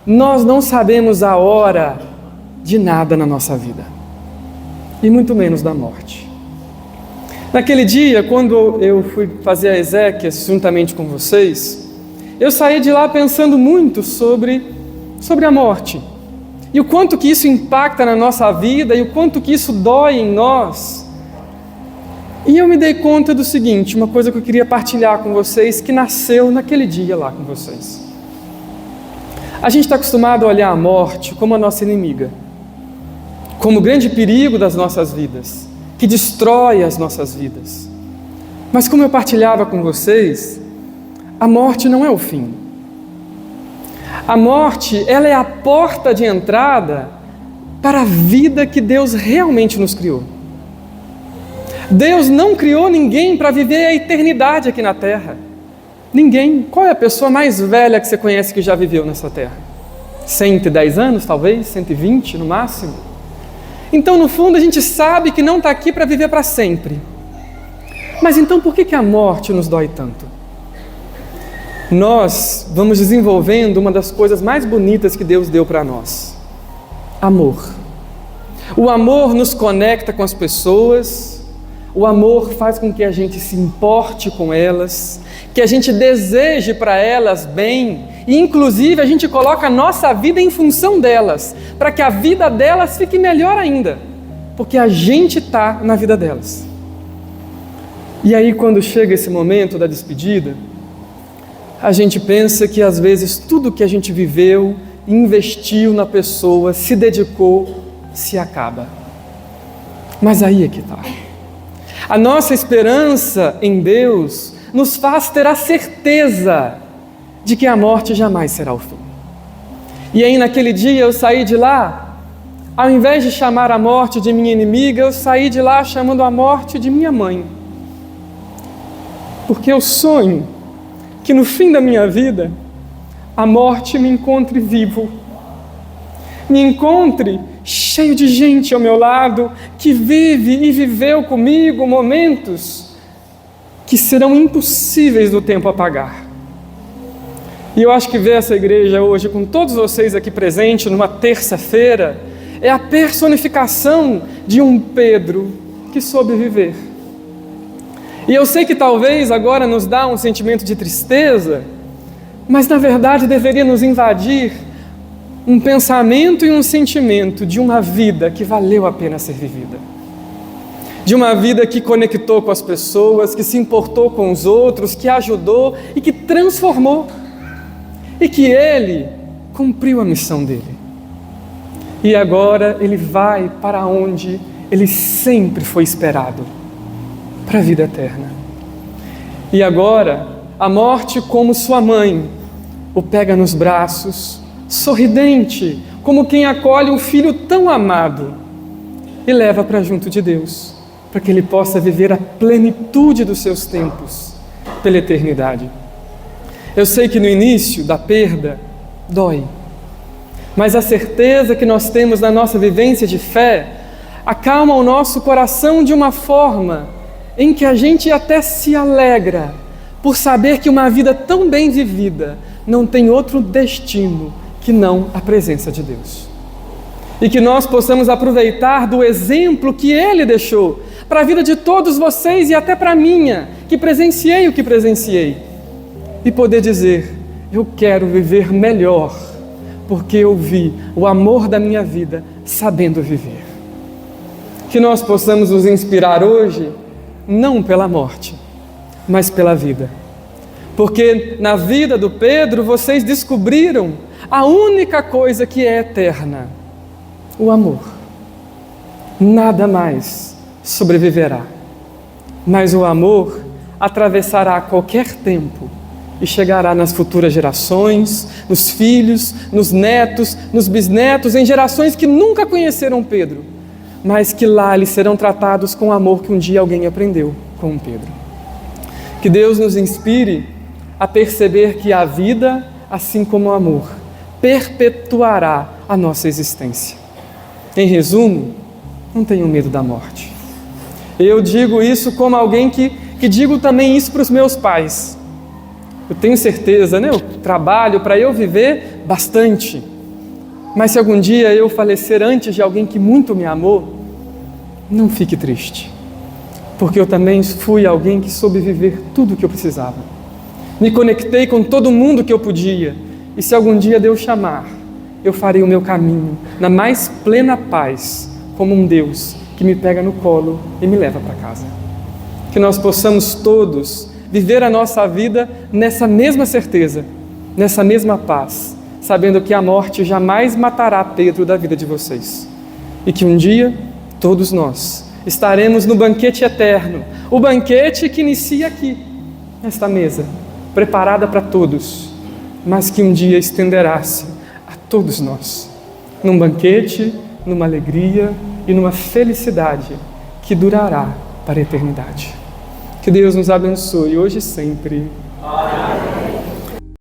Nós não sabemos a hora de nada na nossa vida, e muito menos da morte. Naquele dia, quando eu fui fazer a exéquias juntamente com vocês, eu saí de lá pensando muito sobre a morte, e o quanto que isso impacta na nossa vida, e o quanto que isso dói em nós. E eu me dei conta do seguinte, uma coisa que eu queria partilhar com vocês, que nasceu naquele dia lá com vocês. A gente está acostumado a olhar a morte como a nossa inimiga, como o grande perigo das nossas vidas, que destrói as nossas vidas. Mas como eu partilhava com vocês, a morte não é o fim. A morte, ela é a porta de entrada para a vida que Deus realmente nos criou. Deus não criou ninguém para viver a eternidade aqui na terra. Ninguém. Qual é a pessoa mais velha que você conhece que já viveu nessa terra? 110 anos, talvez? 120 no máximo? Então, no fundo, a gente sabe que não está aqui para viver para sempre. Mas então, por que a morte nos dói tanto? Nós vamos desenvolvendo uma das coisas mais bonitas que Deus deu para nós: amor. O amor nos conecta com as pessoas. O amor faz com que a gente se importe com elas, que a gente deseje para elas bem, e inclusive a gente coloca a nossa vida em função delas, para que a vida delas fique melhor ainda, porque a gente está na vida delas. E aí, quando chega esse momento da despedida, a gente pensa que às vezes tudo que a gente viveu, investiu na pessoa, se dedicou, se acaba. Mas aí é que está. A nossa esperança em Deus nos faz ter a certeza de que a morte jamais será o fim. E aí naquele dia eu saí de lá, ao invés de chamar a morte de minha inimiga, eu saí de lá chamando a morte de minha mãe. Porque eu sonho que no fim da minha vida, a morte me encontre vivo, me encontre cheio de gente ao meu lado, que vive e viveu comigo momentos que serão impossíveis do tempo apagar. E eu acho que ver essa igreja hoje, com todos vocês aqui presentes, numa terça-feira, é a personificação de um Pedro que soube viver. E eu sei que talvez agora nos dá um sentimento de tristeza, mas na verdade deveria nos invadir um pensamento e um sentimento de uma vida que valeu a pena ser vivida. De uma vida que conectou com as pessoas, que se importou com os outros, que ajudou e que transformou. E que ele cumpriu a missão dele. E agora ele vai para onde ele sempre foi esperado, para a vida eterna. E agora, a morte, como sua mãe, o pega nos braços, sorridente, como quem acolhe um filho tão amado, e leva para junto de Deus, para que ele possa viver a plenitude dos seus tempos, pela eternidade. Eu sei que no início da perda, dói, mas a certeza que nós temos na nossa vivência de fé, acalma o nosso coração de uma forma em que a gente até se alegra, por saber que uma vida tão bem vivida, não tem outro destino que não a presença de Deus. E que nós possamos aproveitar do exemplo que Ele deixou para a vida de todos vocês e até para a minha, que presenciei o que presenciei, e poder dizer: eu quero viver melhor, porque eu vi o amor da minha vida sabendo viver. Que nós possamos nos inspirar hoje, não pela morte, mas pela vida. Porque na vida do Pedro vocês descobriram a única coisa que é eterna: o amor. Nada mais sobreviverá, mas o amor atravessará qualquer tempo e chegará nas futuras gerações, nos filhos, nos netos, nos bisnetos, em gerações que nunca conheceram Pedro, mas que lá eles serão tratados com o amor que um dia alguém aprendeu com Pedro. Que Deus nos inspire a perceber que a vida, assim como o amor, perpetuará a nossa existência. Em resumo, não tenham medo da morte. Eu digo isso como alguém que digo também isso para os meus pais. Eu tenho certeza, né? Eu trabalho para eu viver bastante. Mas se algum dia eu falecer antes de alguém que muito me amou, não fique triste, porque eu também fui alguém que soube viver tudo o que eu precisava. Me conectei com todo mundo que eu podia, e se algum dia Deus chamar, eu farei o meu caminho na mais plena paz, como um Deus que me pega no colo e me leva para casa. Que nós possamos todos viver a nossa vida nessa mesma certeza, nessa mesma paz, sabendo que a morte jamais matará Pedro da vida de vocês. E que um dia, todos nós, estaremos no banquete eterno, o banquete que inicia aqui, nesta mesa, preparada para todos, mas que um dia estenderá-se a todos nós, num banquete, numa alegria e numa felicidade que durará para a eternidade. Que Deus nos abençoe hoje e sempre. Amém.